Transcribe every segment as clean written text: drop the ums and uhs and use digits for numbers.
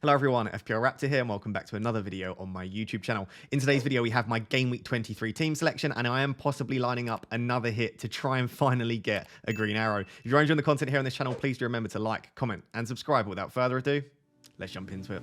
Hello everyone, FPL Raptor here and welcome back to another video on my YouTube channel. In today's video we have my Game Week 23 team selection and I am possibly lining up another hit to try and finally get a green arrow. If you're enjoying the content here on this channel, please do remember to like, comment and subscribe. Without further ado, let's jump into it.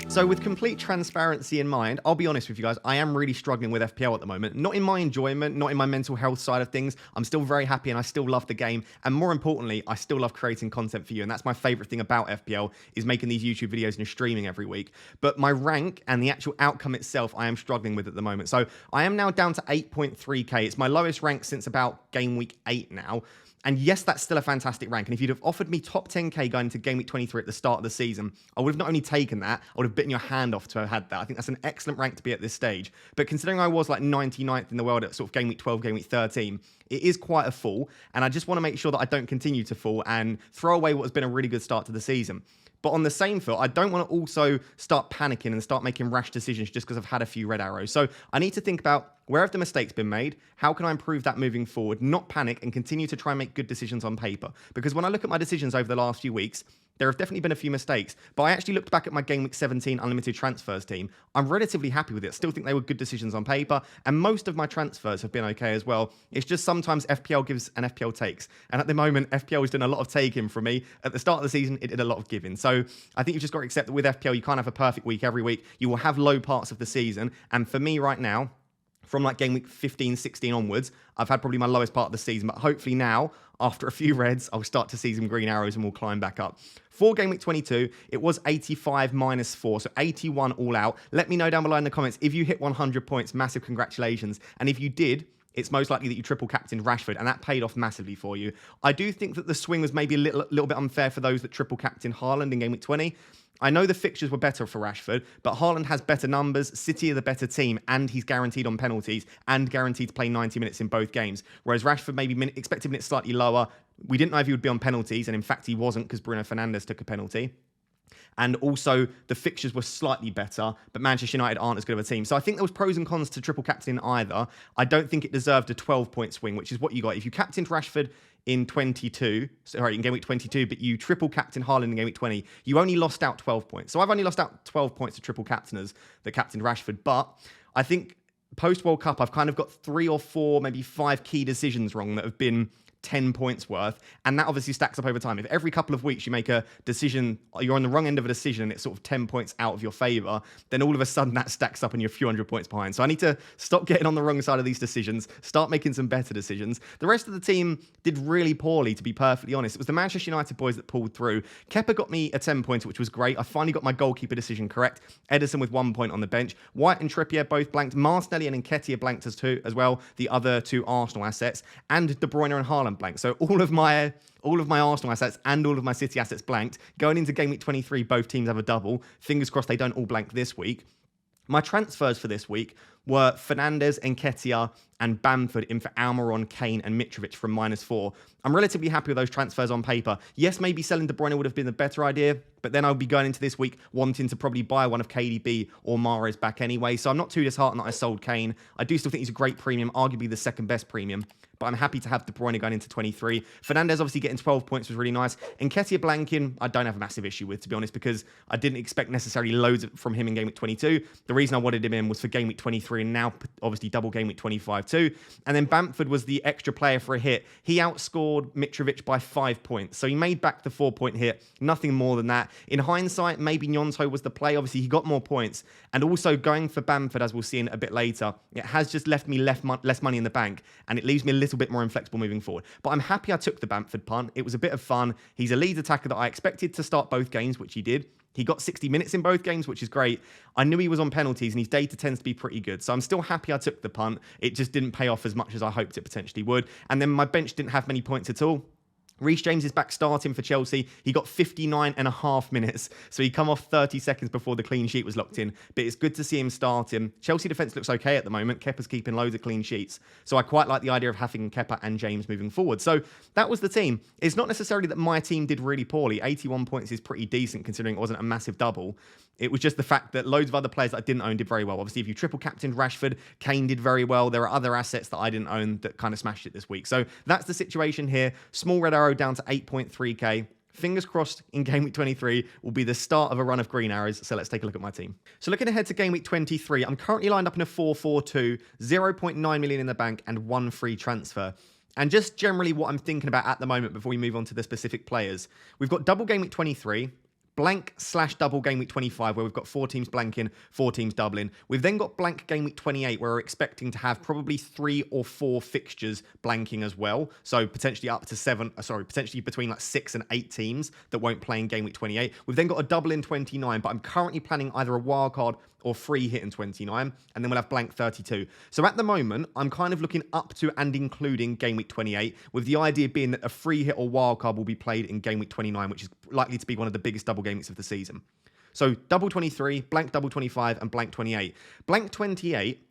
So with complete transparency in mind, I'll be honest with you guys, I am really struggling with FPL at the moment. Not in my enjoyment, not in my mental health side of things. I'm still very happy and I still love the game. And more importantly, I still love creating content for you. And that's my favorite thing about FPL is making these YouTube videos and streaming every week. But my rank and the actual outcome itself, I am struggling with at the moment. So I am now down to 8.3k. It's my lowest rank since about game week 8 now. And yes, that's still a fantastic rank. And if you'd have offered me top 10k going into Game Week 23 at the start of the season, I would have not only taken that, I would have bitten your hand off to have had that. I think that's an excellent rank to be at this stage. But considering I was like 99th in the world at sort of Game Week 12, Game Week 13, it is quite a fall. And I just want to make sure that I don't continue to fall and throw away what has been a really good start to the season. But on the same foot, I don't want to also start panicking and start making rash decisions just because I've had a few red arrows. So I need to think about where have the mistakes been made? How can I improve that moving forward? Not panic and continue to try and make good decisions on paper. Because when I look at my decisions over the last few weeks, there have definitely been a few mistakes, but I actually looked back at my Game Week 17 Unlimited Transfers team. I'm relatively happy with it. Still think they were good decisions on paper, and most of my transfers have been okay as well. It's just sometimes FPL gives and FPL takes, and at the moment, FPL is doing a lot of taking from me. At the start of the season, it did a lot of giving. So I think you've just got to accept that with FPL, you can't have a perfect week every week. You will have low parts of the season, and for me right now, from like game week 15, 16 onwards, I've had probably my lowest part of the season. But hopefully now, after a few reds, I'll start to see some green arrows and we'll climb back up. For game week 22, it was 85 minus 4, so 81 all out. Let me know down below in the comments if you hit 100 points. Massive congratulations. And if you did, it's most likely that you triple captained Rashford, and that paid off massively for you. I do think that the swing was maybe a little bit unfair for those that triple captained Haaland in game week 20. I know the fixtures were better for Rashford, but Haaland has better numbers, City are the better team, and he's guaranteed on penalties and guaranteed to play 90 minutes in both games. Whereas Rashford maybe expected minutes slightly lower. We didn't know if he would be on penalties, and in fact he wasn't because Bruno Fernandes took a penalty. And also, the fixtures were slightly better, but Manchester United aren't as good of a team. So I think there was pros and cons to triple captain either. I don't think it deserved a 12-point swing, which is what you got. If you captained Rashford in in game week 22, but you triple captain Haaland in game week 20, you only lost out 12 points. So I've only lost out 12 points to triple captainers that captained Rashford. But I think post-World Cup, I've kind of got 3 or 4, maybe 5 key decisions wrong that have been 10 points worth, and that obviously stacks up over time. If every couple of weeks you make a decision, you're on the wrong end of a decision and it's sort of 10 points out of your favor, then all of a sudden that stacks up and you're a few hundred points behind. So I need to stop getting on the wrong side of these decisions, start making some better decisions. The rest of the team did really poorly, to be perfectly honest. It was the Manchester United boys that pulled through. Kepa got me a 10-pointer, which was great. I finally got my goalkeeper decision correct. Ederson with 1 point on the bench. White and Trippier both blanked. Martinelli and Nketiah blanked as well, the other 2 Arsenal assets, and De Bruyne and Haaland blank. So all of my Arsenal assets and all of my City assets blanked. Going into game week 23, both teams have a double. Fingers crossed they don't all blank this week. My transfers for this week were Fernandes, Nketiah, and Bamford in for Almiron, Kane, and Mitrovic from -4. I'm relatively happy with those transfers on paper. Yes, maybe selling De Bruyne would have been the better idea, but then I would be going into this week wanting to probably buy one of KDB or Mahrez back anyway. So I'm not too disheartened that I sold Kane. I do still think he's a great premium, arguably the second best premium. But I'm happy to have De Bruyne going into 23. Fernandes obviously getting 12 points was really nice. Nketiah blanking, I don't have a massive issue with, to be honest, because I didn't expect necessarily loads from him in game week 22. The reason I wanted him in was for game week 23 and now obviously double game week 25 too. And then Bamford was the extra player for a hit. He outscored Mitrovic by 5 points. So he made back the 4-point hit, nothing more than that. In hindsight, maybe Gnonto was the play. Obviously, he got more points. And also going for Bamford, as we'll see in a bit later, it has just left me less money in the bank and it leaves me a little bit more inflexible moving forward. But I'm happy I took the Bamford punt. It was a bit of fun. He's a lead attacker that I expected to start both games, which he did. He got 60 minutes in both games, which is great. I knew he was on penalties and his data tends to be pretty good. So I'm still happy I took the punt. It just didn't pay off as much as I hoped it potentially would. And then my bench didn't have many points at all. Reece James is back starting for Chelsea. He got 59.5 minutes, so he come off 30 seconds before the clean sheet was locked in. But it's good to see him starting. Chelsea defence looks okay at the moment. Kepa's keeping loads of clean sheets. So I quite like the idea of having Kepa and James moving forward. So that was the team. It's not necessarily that my team did really poorly. 81 points is pretty decent considering it wasn't a massive double. It was just the fact that loads of other players that I didn't own did very well. Obviously, if you triple captained Rashford, Kane did very well. There are other assets that I didn't own that kind of smashed it this week. So that's the situation here. Small red arrow down to 8.3k. Fingers crossed in game week 23 will be the start of a run of green arrows. So let's take a look at my team. So looking ahead to game week 23, I'm currently lined up in a 4-4-2, 0.9 million in the bank and 1 free transfer. And just generally what I'm thinking about at the moment before we move on to the specific players. We've got double game week 23. Blank/double game week 25, where we've got 4 teams blanking, 4 teams doubling. We've then got blank game week 28, where we're expecting to have probably 3 or 4 fixtures blanking as well. So potentially up to potentially between like 6 and 8 teams that won't play in game week 28. We've then got a double in 29, but I'm currently planning either a wild card or free hit in 29, and then we'll have blank 32. So at the moment, I'm kind of looking up to and including game week 28, with the idea being that a free hit or wild card will be played in game week 29, which is likely to be one of the biggest double game weeks of the season. So double 23, blank double 25, and blank 28. Blank 28,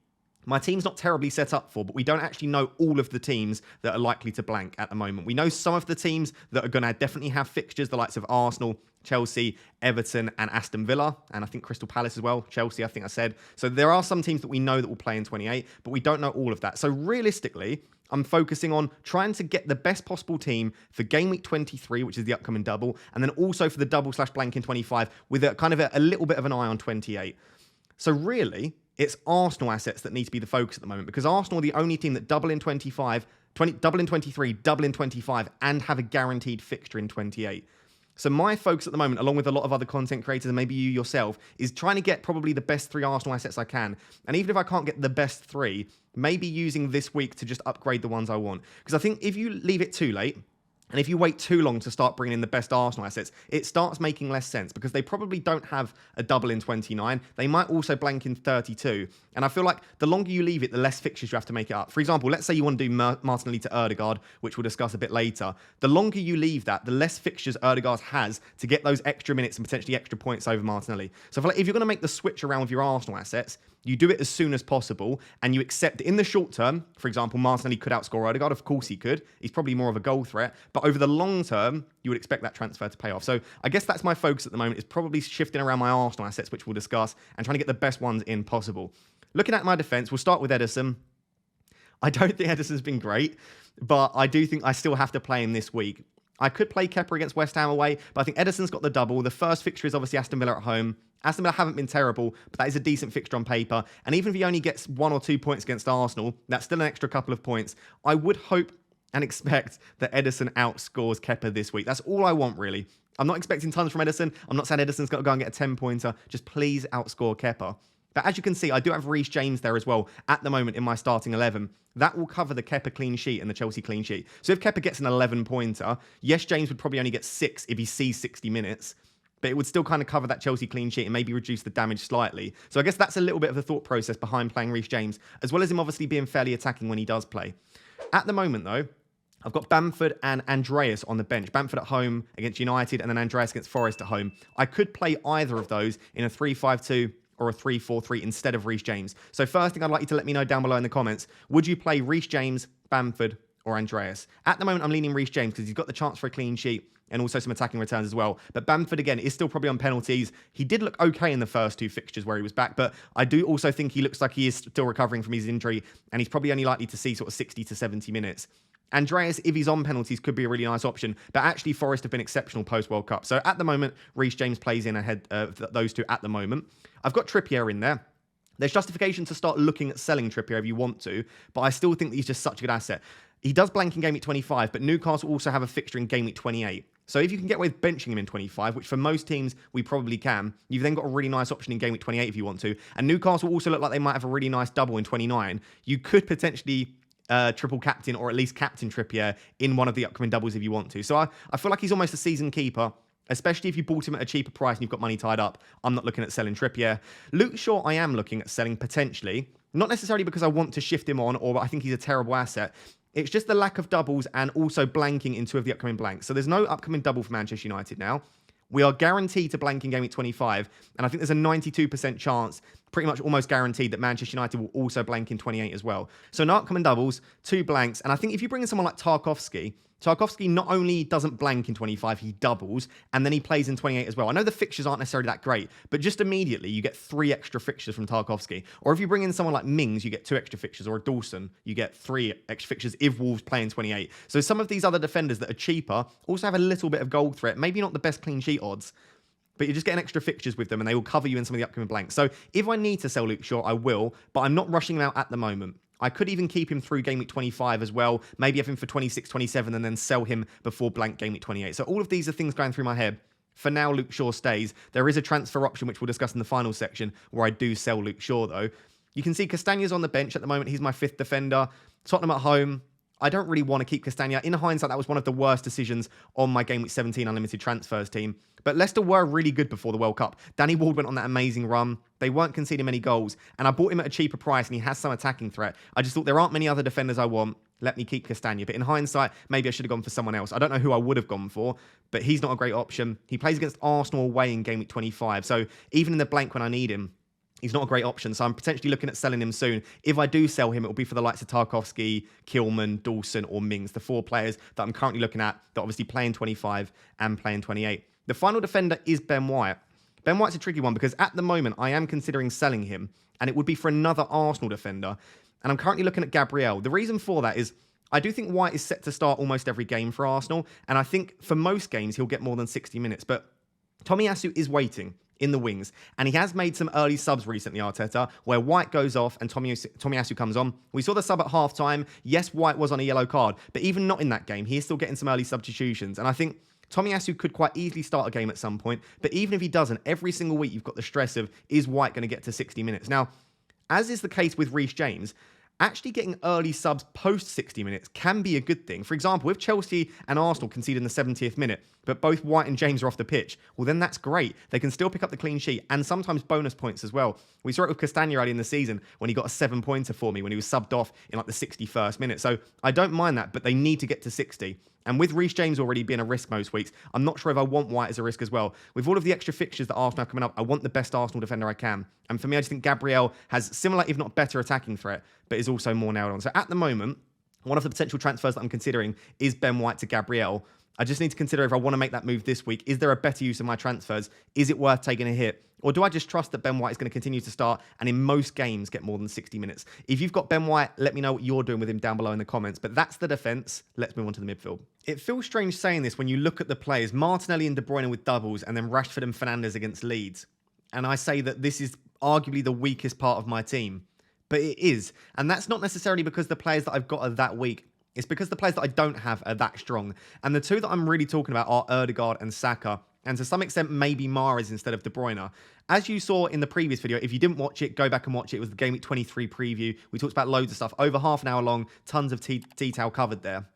my team's not terribly set up for, but we don't actually know all of the teams that are likely to blank at the moment. We know some of the teams that are going to definitely have fixtures, the likes of Arsenal, Chelsea, Everton, and Aston Villa, and I think Crystal Palace as well. Chelsea, I think I said. So there are some teams that we know that will play in 28, but we don't know all of that. So realistically, I'm focusing on trying to get the best possible team for game week 23, which is the upcoming double, and then also for the double/blank in 25 with a kind of a little bit of an eye on 28. So really, it's Arsenal assets that need to be the focus at the moment, because Arsenal are the only team that double in 25, double in 23, double in 25, and have a guaranteed fixture in 28. So my focus at the moment, along with a lot of other content creators and maybe you yourself, is trying to get probably the best 3 Arsenal assets I can. And even if I can't get the best 3, maybe using this week to just upgrade the ones I want. Because I think if you leave it too late, and if you wait too long to start bringing in the best Arsenal assets, it starts making less sense because they probably don't have a double in 29. They might also blank in 32. And I feel like the longer you leave it, the less fixtures you have to make it up. For example, let's say you want to do Martinelli to Ødegaard, which we'll discuss a bit later. The longer you leave that, the less fixtures Ødegaard has to get those extra minutes and potentially extra points over Martinelli. So I feel like if you're going to make the switch around with your Arsenal assets, you do it as soon as possible, and you accept in the short term, for example, Martinelli could outscore Ødegaard. Of course he could. He's probably more of a goal threat. But over the long term, you would expect that transfer to pay off. So I guess that's my focus at the moment, is probably shifting around my Arsenal assets, which we'll discuss, and trying to get the best ones in possible. Looking at my defence, we'll start with Ederson. I don't think Ederson's been great, but I do think I still have to play him this week. I could play Kepa against West Ham away, but I think Ederson's got the double. The first fixture is obviously Aston Villa at home. Aston Villa haven't been terrible, but that is a decent fixture on paper. And even if he only gets 1 or 2 points against Arsenal, that's still an extra couple of points. I would hope and expect that Ederson outscores Kepa this week. That's all I want, really. I'm not expecting tons from Ederson. I'm not saying Ederson's got to go and get a 10-pointer. Just please outscore Kepa. But as you can see, I do have Reece James there as well at the moment in my starting 11. That will cover the Kepa clean sheet and the Chelsea clean sheet. So if Kepa gets an 11-pointer, yes, James would probably only get 6 if he sees 60 minutes. But it would still kind of cover that Chelsea clean sheet and maybe reduce the damage slightly. So I guess that's a little bit of the thought process behind playing Reece James, as well as him obviously being fairly attacking when he does play. At the moment, though, I've got Bamford and Andreas on the bench. Bamford at home against United and then Andreas against Forest at home. I could play either of those in a 3-5-2 or a 3-4-3 instead of Reece James. So first thing I'd like you to let me know down below in the comments, would you play Reece James, Bamford, or Andreas? At the moment, I'm leaning Reece James because he's got the chance for a clean sheet and also some attacking returns as well. But Bamford, again, is still probably on penalties. He did look okay in the first 2 fixtures where he was back, but I do also think he looks like he is still recovering from his injury, and he's probably only likely to see sort of 60 to 70 minutes. Andreas, if he's on penalties, could be a really nice option, but actually Forest have been exceptional post-World Cup. So at the moment, Reece James plays in ahead of those 2 at the moment. I've got Trippier in there. There's justification to start looking at selling Trippier if you want to, but I still think that he's just such a good asset. He does blank in game week 25, but Newcastle also have a fixture in game week 28. So if you can get away with benching him in 25, which for most teams we probably can, you've then got a really nice option in game week 28 if you want to. And Newcastle also look like they might have a really nice double in 29. You could potentially triple captain or at least captain Trippier in one of the upcoming doubles if you want to. So I feel like he's almost a season keeper, especially if you bought him at a cheaper price and you've got money tied up. I'm not looking at selling Trippier. Luke Shaw, I am looking at selling potentially. Not necessarily because I want to shift him on or I think he's a terrible asset. It's just the lack of doubles and also blanking in 2 of the upcoming blanks. So there's no upcoming double for Manchester United now. We are guaranteed to blank in game week 25, and I think there's a 92% chance, pretty much almost guaranteed, that Manchester United will also blank in 28 as well. So no upcoming doubles, 2 blanks, and I think if you bring in someone like Tarkowski not only doesn't blank in 25, he doubles, and then he plays in 28 as well. I know the fixtures aren't necessarily that great, but just immediately you get 3 extra fixtures from Tarkowski. Or if you bring in someone like Mings, you get 2 extra fixtures, or a Dawson, you get 3 extra fixtures if Wolves play in 28. So some of these other defenders that are cheaper also have a little bit of goal threat, maybe not the best clean sheet odds, but you're just getting extra fixtures with them, and they will cover you in some of the upcoming blanks. So if I need to sell Luke Shaw, I will, but I'm not rushing him out at the moment. I could even keep him through game week 25 as well, maybe have him for 26, 27, and then sell him before blank game week 28. So all of these are things going through my head. For now, Luke Shaw stays. There is a transfer option, which we'll discuss in the final section, where I do sell Luke Shaw, though. You can see Castagna's on the bench at the moment. He's my 5th defender. Tottenham at home. I don't really want to keep Castagna. In hindsight, that was one of the worst decisions on my Game Week 17 Unlimited Transfers team. But Leicester were really good before the World Cup. Danny Ward went on that amazing run. They weren't conceding many goals. And I bought him at a cheaper price, and he has some attacking threat. I just thought there aren't many other defenders I want. Let me keep Castagna. But in hindsight, maybe I should have gone for someone else. I don't know who I would have gone for, but he's not a great option. He plays against Arsenal away in Game Week 25. So even in the blank when I need him, he's not a great option, so I'm potentially looking at selling him soon. If I do sell him, it will be for the likes of Tarkowski, Kilman, Dawson, or Mings, the 4 players that I'm currently looking at that obviously play in 25 and play in 28. The final defender is Ben White. Ben White's a tricky one because at the moment I am considering selling him, and it would be for another Arsenal defender. And I'm currently looking at Gabriel. The reason for that is I do think White is set to start almost every game for Arsenal, and I think for most games he'll get more than 60 minutes. But Tomiyasu is waiting in the wings, and he has made some early subs recently, Arteta, where White goes off and Tomiyasu comes on. We saw the sub at half-time. Yes, White was on a yellow card, but even not in that game, he is still getting some early substitutions. And I think Tomiyasu could quite easily start a game at some point, but even if he doesn't, every single week you've got the stress of, is White going to get to 60 minutes? Now, as is the case with Reece James, actually getting early subs post 60 minutes can be a good thing. For example, if Chelsea and Arsenal concede in the 70th minute, but both White and James are off the pitch, well, then that's great. They can still pick up the clean sheet and sometimes bonus points as well. We saw it with Castagna early in the season when he got a 7-pointer for me when he was subbed off in like the 61st minute. So I don't mind that, but they need to get to 60. And with Reece James already being a risk most weeks, I'm not sure if I want White as a risk as well. With all of the extra fixtures that Arsenal have coming up, I want the best Arsenal defender I can. And for me, I just think Gabriel has similar, if not better, attacking threat, but is also more nailed on. So at the moment, one of the potential transfers that I'm considering is Ben White to Gabriel. I just need to consider if I want to make that move this week. Is there a better use of my transfers? Is it worth taking a hit? Or do I just trust that Ben White is going to continue to start and in most games get more than 60 minutes? If you've got Ben White, let me know what you're doing with him down below in the comments. But that's the defence. Let's move on to the midfield. It feels strange saying this when you look at the players. Martinelli and De Bruyne with doubles and then Rashford and Fernandes against Leeds. And I say that this is arguably the weakest part of my team. But it is. And that's not necessarily because the players that I've got are that weak. It's because the players that I don't have are that strong. And the 2 that I'm really talking about are Ødegaard and Saka. And to some extent, maybe Mahrez instead of De Bruyne. As you saw in the previous video, if you didn't watch it, go back and watch it. It was the Game Week 23 preview. We talked about loads of stuff. Over half an hour long, tons of detail covered there.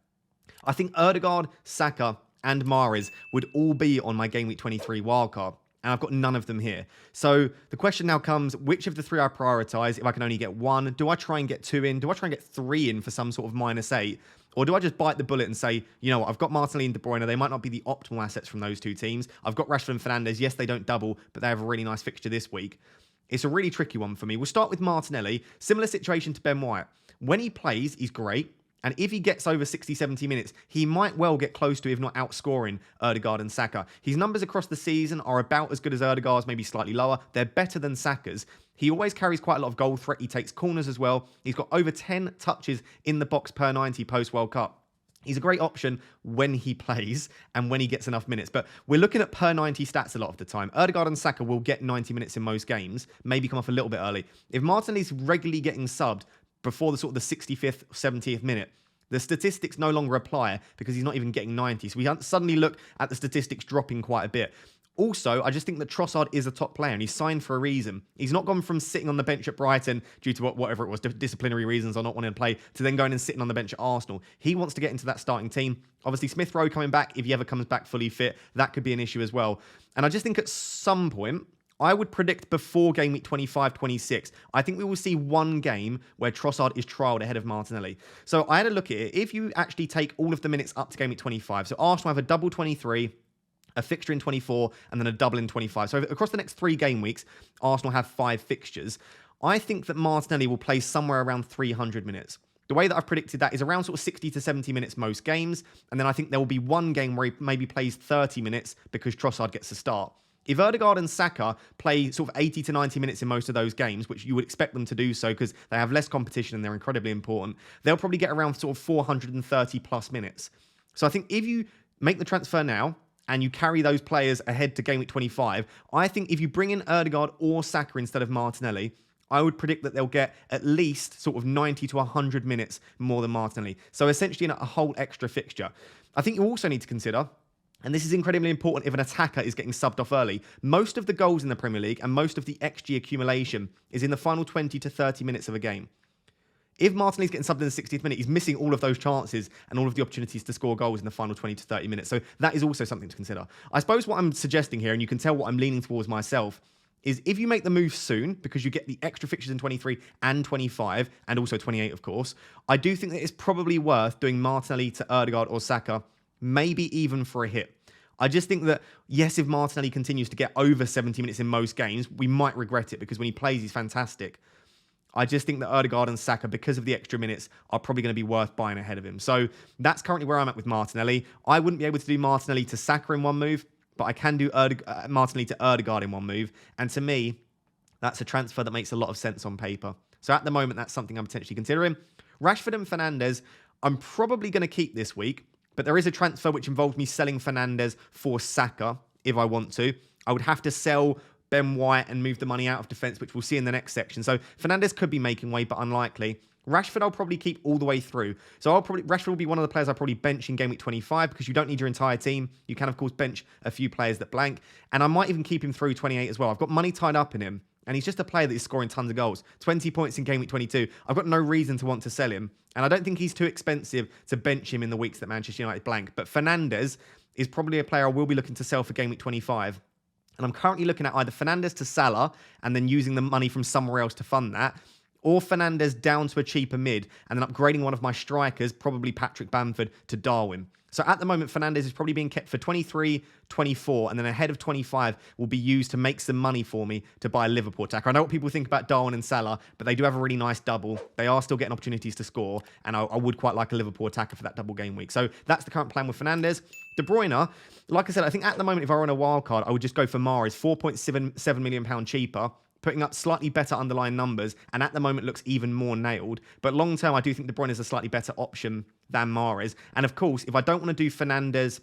I think Ødegaard, Saka, and Mahrez would all be on my Game Week 23 wildcard. And I've got none of them here. So the question now comes, which of the 3 I prioritise if I can only get 1? Do I try and get 2 in? Do I try and get 3 in for some sort of -8? Or do I just bite the bullet and say, you know what, I've got Martinelli and De Bruyne. They might not be the optimal assets from those 2 teams. I've got Rashford and Fernandes. Yes, they don't double, but they have a really nice fixture this week. It's a really tricky one for me. We'll start with Martinelli. Similar situation to Ben White. When he plays, he's great. And if he gets over 60, 70 minutes, he might well get close to, if not outscoring, Ødegaard and Saka. His numbers across the season are about as good as Ødegaard's, maybe slightly lower. They're better than Saka's. He always carries quite a lot of goal threat. He takes corners as well. He's got over 10 touches in the box per 90 post-World Cup. He's a great option when he plays and when he gets enough minutes. But we're looking at per 90 stats a lot of the time. Ødegaard and Saka will get 90 minutes in most games, maybe come off a little bit early. If Martinelli's regularly getting subbed before the sort of the 65th, 70th minute, the statistics no longer apply because he's not even getting 90. So we suddenly look at the statistics dropping quite a bit. Also, I just think that Trossard is a top player and he's signed for a reason. He's not gone from sitting on the bench at Brighton due to whatever it was, disciplinary reasons or not wanting to play, to then going and sitting on the bench at Arsenal. He wants to get into that starting team. Obviously, Smith Rowe coming back, if he ever comes back fully fit, that could be an issue as well. And I just think at some point, I would predict before game week 25-26. I think we will see one game where Trossard is trialled ahead of Martinelli. So I had a look at it. If you actually take all of the minutes up to game week 25, so Arsenal have a double 23, a fixture in 24, and then a double in 25. So across the next 3 game weeks, Arsenal have 5 fixtures. I think that Martinelli will play somewhere around 300 minutes. The way that I've predicted that is around sort of 60 to 70 minutes most games. And then I think there will be one game where he maybe plays 30 minutes because Trossard gets a start. If Ødegaard and Saka play sort of 80 to 90 minutes in most of those games, which you would expect them to do so because they have less competition and they're incredibly important, they'll probably get around sort of 430 plus minutes. So I think if you make the transfer now and you carry those players ahead to game week 25, I think if you bring in Ødegaard or Saka instead of Martinelli, I would predict that they'll get at least sort of 90 to 100 minutes more than Martinelli. So essentially a whole extra fixture. I think you also need to consider, and this is incredibly important if an attacker is getting subbed off early, most of the goals in the Premier League and most of the XG accumulation is in the final 20 to 30 minutes of a game. If Martinelli's getting subbed in the 60th minute, he's missing all of those chances and all of the opportunities to score goals in the final 20 to 30 minutes. So that is also something to consider. I suppose what I'm suggesting here, and you can tell what I'm leaning towards myself, is if you make the move soon, because you get the extra fixtures in 23 and 25, and also 28, of course, I do think that it's probably worth doing Martinelli to Ødegaard or Saka, maybe even for a hit. I just think that, yes, if Martinelli continues to get over 70 minutes in most games, we might regret it because when he plays, he's fantastic. I just think that Ødegaard and Saka, because of the extra minutes, are probably going to be worth buying ahead of him. So that's currently where I'm at with Martinelli. I wouldn't be able to do Martinelli to Saka in one move, but I can do Martinelli to Ødegaard in one move. And to me, that's a transfer that makes a lot of sense on paper. So at the moment, that's something I'm potentially considering. Rashford and Fernandes, I'm probably going to keep this week. But there is a transfer which involves me selling Fernandes for Saka, if I want to. I would have to sell Ben White and move the money out of defence, which we'll see in the next section. So Fernandes could be making way, but unlikely. Rashford, I'll probably keep all the way through. So Rashford will be one of the players I'll probably bench in game week 25 because you don't need your entire team. You can, of course, bench a few players that blank. And I might even keep him through 28 as well. I've got money tied up in him. And he's just a player that is scoring tons of goals. 20 points in game week 22. I've got no reason to want to sell him. And I don't think he's too expensive to bench him in the weeks that Manchester United blank. But Fernandes is probably a player I will be looking to sell for game week 25. And I'm currently looking at either Fernandes to Salah and then using the money from somewhere else to fund that, or Fernandes down to a cheaper mid and then upgrading one of my strikers, probably Patrick Bamford, to Darwin. So at the moment, Fernandes is probably being kept for 23, 24, and then ahead of 25 will be used to make some money for me to buy a Liverpool attacker. I know what people think about Darwin and Salah, but they do have a really nice double. They are still getting opportunities to score, and I would quite like a Liverpool attacker for that double game week. So that's the current plan with Fernandes. De Bruyne, like I said, I think at the moment, if I were on a wild card, I would just go for Mahrez, £4.7 million cheaper, putting up slightly better underlying numbers, and at the moment looks even more nailed. But long term, I do think De Bruyne is a slightly better option than Mahrez. And of course, if I don't want to do Fernandes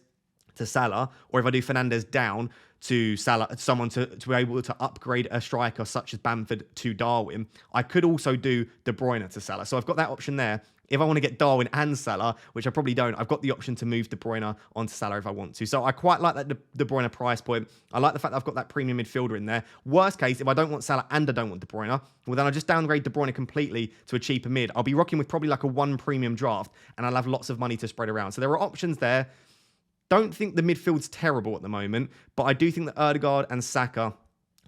to Salah, or if I do Fernandes down to Salah, someone to be able to upgrade a striker such as Bamford to Darwin, I could also do De Bruyne to Salah. So I've got that option there. If I want to get Darwin and Salah, which I probably don't, I've got the option to move De Bruyne onto Salah if I want to. So I quite like that De Bruyne price point. I like the fact that I've got that premium midfielder in there. Worst case, if I don't want Salah and I don't want De Bruyne, well, then I'll just downgrade De Bruyne completely to a cheaper mid. I'll be rocking with probably like a 1 premium draft, and I'll have lots of money to spread around. So there are options there. Don't think the midfield's terrible at the moment, but I do think that Ødegaard and Saka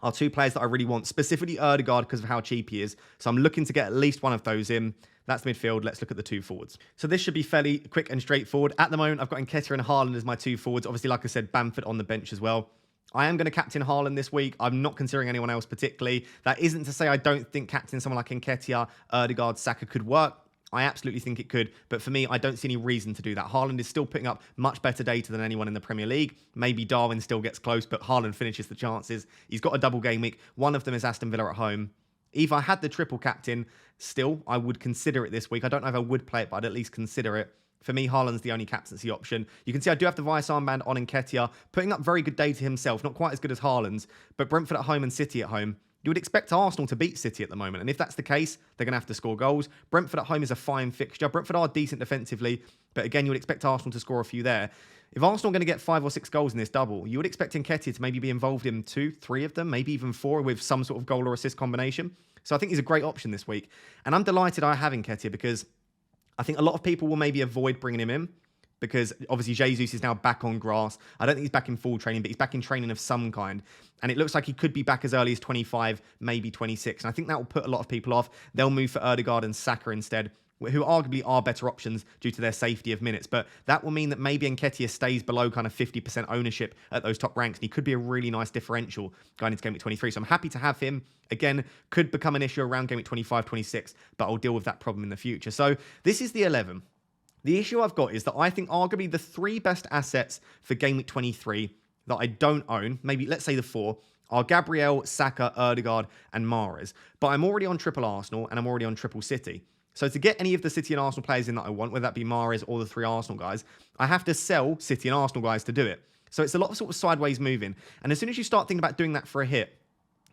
are 2 players that I really want, specifically Ødegaard because of how cheap he is. So I'm looking to get at least one of those in. That's midfield. Let's look at the 2 forwards. So this should be fairly quick and straightforward. At the moment, I've got Nketiah and Haaland as my 2 forwards. Obviously, like I said, Bamford on the bench as well. I am going to captain Haaland this week. I'm not considering anyone else particularly. That isn't to say I don't think captaining someone like Nketiah, Ødegaard, Saka could work. I absolutely think it could, but for me, I don't see any reason to do that. Haaland is still putting up much better data than anyone in the Premier League. Maybe Darwin still gets close, but Haaland finishes the chances. He's got a double game week. One of them is Aston Villa at home. If I had the triple captain, still, I would consider it this week. I don't know if I would play it, but I'd at least consider it. For me, Haaland's the only captaincy option. You can see I do have the Vice armband on Nketiah, putting up very good data himself, not quite as good as Haaland's, but Brentford at home and City at home. You would expect Arsenal to beat City at the moment, and if that's the case, they're going to have to score goals. Brentford at home is a fine fixture. Brentford are decent defensively, but again, you would expect Arsenal to score a few there. If Arsenal are going to get 5 or 6 goals in this double, you would expect Nketiah to maybe be involved in 2, 3 of them, maybe even 4 with some sort of goal or assist combination. So I think he's a great option this week. And I'm delighted I have Nketiah because I think a lot of people will maybe avoid bringing him in. because obviously Jesus is now back on grass. I don't think he's back in full training, but he's back in training of some kind. And it looks like he could be back as early as 25, maybe 26. And I think that will put a lot of people off. They'll move for Ødegaard and Saka instead, who arguably are better options due to their safety of minutes. But that will mean that maybe Nketiah stays below kind of 50% ownership at those top ranks. And he could be a really nice differential going into Game Week 23. So I'm happy to have him. Again, could become an issue around Game Week 25, 26, but I'll deal with that problem in the future. So this is the 11. The issue I've got is that I think arguably the 3 best assets for Game Week 23 that I don't own, maybe let's say the 4, are Gabriel, Saka, Ødegaard, and Mahrez. But I'm already on triple Arsenal and I'm already on triple City. So to get any of the City and Arsenal players in that I want, whether that be Mahrez or the 3 Arsenal guys, I have to sell City and Arsenal guys to do it. So it's a lot of sort of sideways moving. And as soon as you start thinking about doing that for a hit,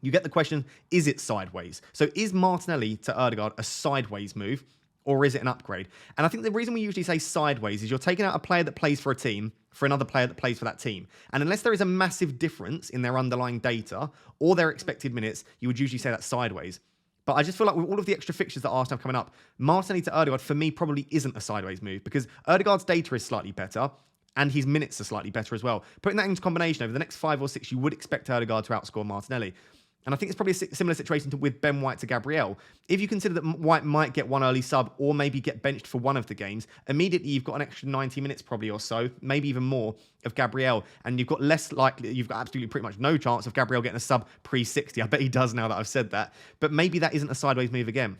you get the question, is it sideways? So is Martinelli to Ødegaard a sideways move, or is it an upgrade? And I think the reason we usually say sideways is you're taking out a player that plays for a team for another player that plays for that team. And unless there is a massive difference in their underlying data or their expected minutes, you would usually say that's sideways. But I just feel like with all of the extra fixtures that Arsenal have coming up, Martinelli to Ødegaard for me probably isn't a sideways move, because Ødegaard's data is slightly better and his minutes are slightly better as well. Putting that into combination over the next 5 or 6, you would expect Ødegaard to outscore Martinelli. And I think it's probably a similar situation with Ben White to Gabriel. If you consider that White might get one early sub or maybe get benched for one of the games, immediately you've got an extra 90 minutes probably or so, maybe even more, of Gabriel. And you've got less likely, you've got absolutely pretty much no chance of Gabriel getting a sub pre-60. I bet he does now that I've said that. But maybe that isn't a sideways move again.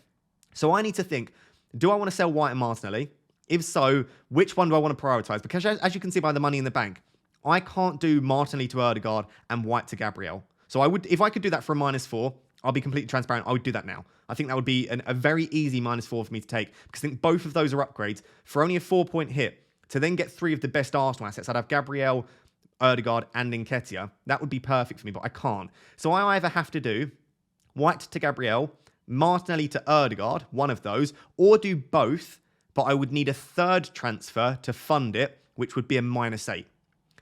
So I need to think, do I want to sell White and Martinelli? If so, which one do I want to prioritise? Because as you can see by the money in the bank, I can't do Martinelli to Ødegaard and White to Gabriel. So I would, if I could do that for a -4, I'll be completely transparent, I would do that now. I think that would be a very easy -4 for me to take, because I think both of those are upgrades for only a 4-point hit. To then get 3 of the best Arsenal assets, I'd have Gabriel, Ødegaard, and Nketiah. That would be perfect for me, but I can't. So I either have to do White to Gabriel, Martinelli to Ødegaard, one of those, or do both, but I would need a 3rd transfer to fund it, which would be a -8.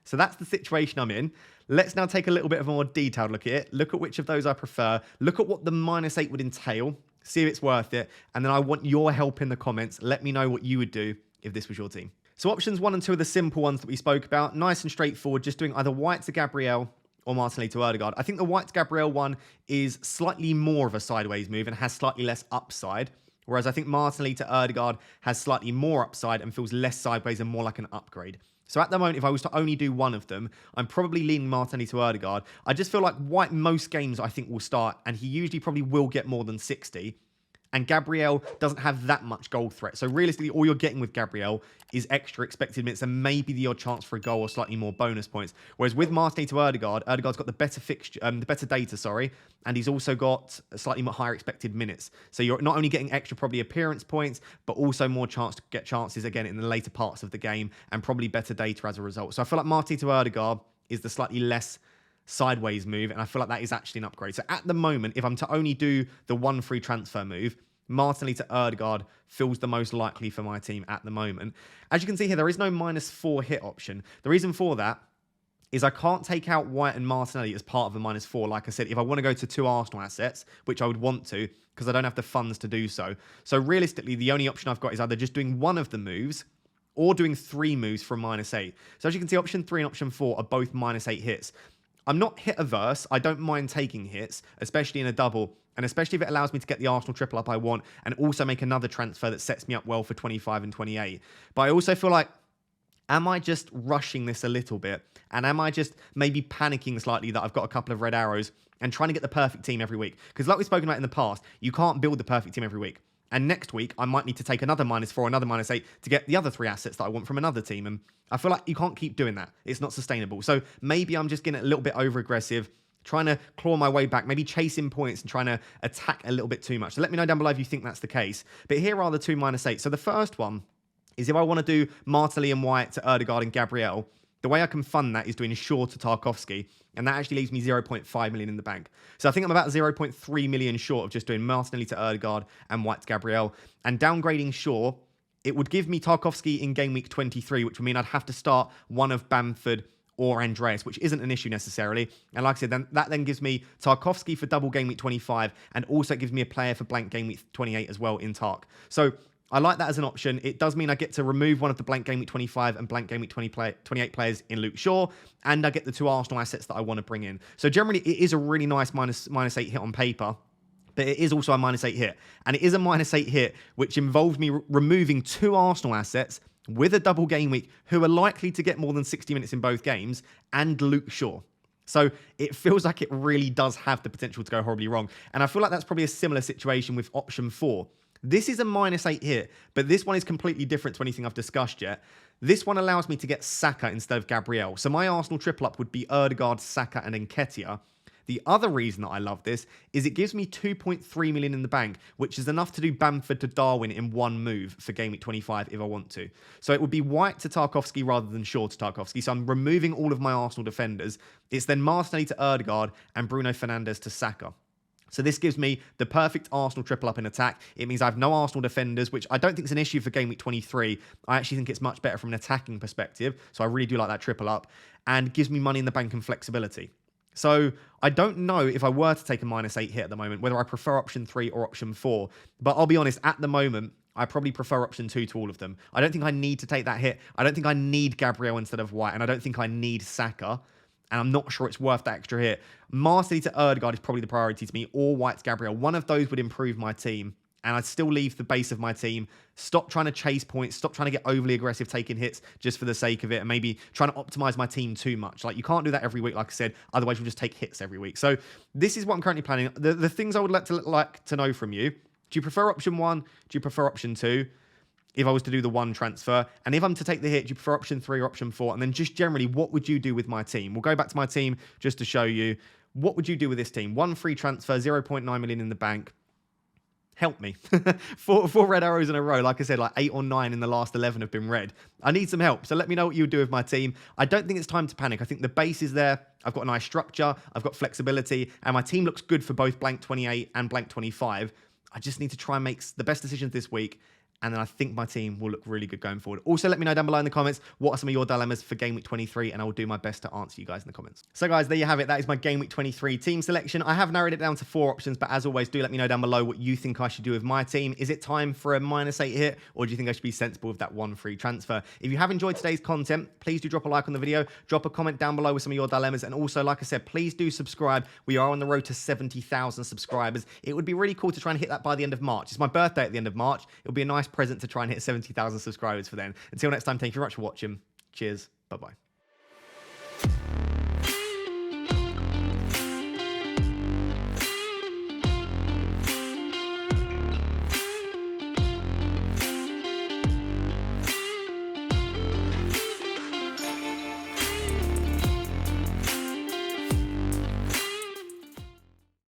So that's the situation I'm in. Let's now take a little bit of a more detailed look at it. Look at which of those I prefer. Look at what the -8 would entail. See if it's worth it. And then I want your help in the comments. Let me know what you would do if this was your team. So options 1 and 2 are the simple ones that we spoke about. Nice and straightforward. Just doing either White to Gabriel or Martinelli to Ødegaard. I think the White to Gabriel one is slightly more of a sideways move and has slightly less upside. Whereas I think Martinelli to Ødegaard has slightly more upside and feels less sideways and more like an upgrade. So at the moment, if I was to only do one of them, I'm probably leaning Martinelli to Ødegaard. I just feel like White, most games I think will start, and he usually probably will get more than 60. And Gabriel doesn't have that much goal threat. So realistically, all you're getting with Gabriel is extra expected minutes and maybe the odd chance for a goal or slightly more bonus points. Whereas with Martinelli to Ødegaard, Ødegaard's got the better fixture, the better data, and he's also got slightly more higher expected minutes. So you're not only getting extra probably appearance points, but also more chance to get chances again in the later parts of the game, and probably better data as a result. So I feel like Martinelli to Ødegaard is the slightly less sideways move, and I feel like that is actually an upgrade. So at the moment, if I'm to only do the one free transfer move, Martinelli to Ødegaard feels the most likely for my team at the moment. As you can see here, there is no -4 hit option. The reason for that is I can't take out White and Martinelli as part of the -4. Like I said, if I want to go to 2 Arsenal assets, which I would want to, because I don't have the funds to do so. So realistically, the only option I've got is either just doing one of the moves or doing 3 moves for a -8. So as you can see, option 3 and option 4 are both -8 hits. I'm not hit averse. I don't mind taking hits, especially in a double, and especially if it allows me to get the Arsenal triple up I want and also make another transfer that sets me up well for 25 and 28. But I also feel like, am I just rushing this a little bit? And am I just maybe panicking slightly that I've got a couple of red arrows and trying to get the perfect team every week? Because like we've spoken about in the past, you can't build the perfect team every week. And next week, I might need to take another -4, another -8 to get the other 3 assets that I want from another team. And I feel like you can't keep doing that. It's not sustainable. So maybe I'm just getting a little bit over-aggressive, trying to claw my way back, maybe chasing points and trying to attack a little bit too much. So let me know down below if you think that's the case. But here are the 2 -8. So the first one is if I want to do Martinelli and White to Ødegaard and Gabriel, the way I can fund that is doing Shaw to Tarkowski, and that actually leaves me 0.5 million in the bank. So I think I'm about 0.3 million short of just doing Martinelli to Ødegaard and White to Gabriel. And downgrading Shaw, it would give me Tarkowski in game week 23, which would mean I'd have to start one of Bamford or Andreas, which isn't an issue necessarily. And like I said, that then gives me Tarkowski for double game week 25, and also it gives me a player for blank game week 28 as well in Tark. So I like that as an option. It does mean I get to remove one of the blank Game Week 25 and blank Game Week 28 players in Luke Shaw, and I get the 2 Arsenal assets that I want to bring in. So generally, it is a really nice minus 8 hit on paper, but it is also a -8 hit. And it is a -8 hit, which involved me removing 2 Arsenal assets with a double game week who are likely to get more than 60 minutes in both games, and Luke Shaw. So it feels like it really does have the potential to go horribly wrong. And I feel like that's probably a similar situation with option 4. This is a -8 hit, but this one is completely different to anything I've discussed yet. This one allows me to get Saka instead of Gabriel. So my Arsenal triple up would be Ødegaard, Saka, and Nketiah. The other reason that I love this is it gives me 2.3 million in the bank, which is enough to do Bamford to Darwin in one move for Game Week 25 if I want to. So it would be White to Tarkowski rather than Shaw to Tarkowski. So I'm removing all of my Arsenal defenders. It's then Martinelli to Ødegaard and Bruno Fernandes to Saka. So this gives me the perfect Arsenal triple up in attack. It means I have no Arsenal defenders, which I don't think is an issue for Game Week 23. I actually think it's much better from an attacking perspective. So I really do like that triple up, and gives me money in the bank and flexibility. So I don't know if I were to take a -8 hit at the moment, whether I prefer option 3 or option 4. But I'll be honest, at the moment, I probably prefer option 2 to all of them. I don't think I need to take that hit. I don't think I need Gabriel instead of White, and I don't think I need Saka. And I'm not sure it's worth that extra hit. Marseille to Ødegaard is probably the priority to me, or White to Gabriel. One of those would improve my team, and I'd still leave the base of my team. Stop trying to chase points. Stop trying to get overly aggressive taking hits just for the sake of it, and maybe trying to optimize my team too much. Like, you can't do that every week, like I said. Otherwise, you'll just take hits every week. So this is what I'm currently planning. The things I would like to know from you. Do you prefer option 1? Do you prefer option 2? If I was to do the 1 transfer, and if I'm to take the hit, do you prefer option 3 or option 4? And then just generally, what would you do with my team? We'll go back to my team just to show you. What would you do with this team? 1 free transfer, 0.9 million in the bank. Help me. four red arrows in a row. Like I said, like 8 or 9 in the last 11 have been red. I need some help. So let me know what you would do with my team. I don't think it's time to panic. I think the base is there. I've got a nice structure. I've got flexibility. And my team looks good for both blank 28 and blank 25. I just need to try and make the best decisions this week. And then I think my team will look really good going forward. Also, let me know down below in the comments what are some of your dilemmas for Game Week 23, and I will do my best to answer you guys in the comments. So guys, there you have it. That is my Game Week 23 team selection. I have narrowed it down to 4 options, but as always, do let me know down below what you think I should do with my team. Is it time for a -8 hit, or do you think I should be sensible with that 1 free transfer? If you have enjoyed today's content, please do drop a like on the video, drop a comment down below with some of your dilemmas, and also, like I said, please do subscribe. We are on the road to 70,000 subscribers. It would be really cool to try and hit that by the end of March. It's my birthday at the end of March. It'll be a nice present to try and hit 70,000 subscribers for then. Until next time, thank you very much for watching. Cheers. Bye-bye.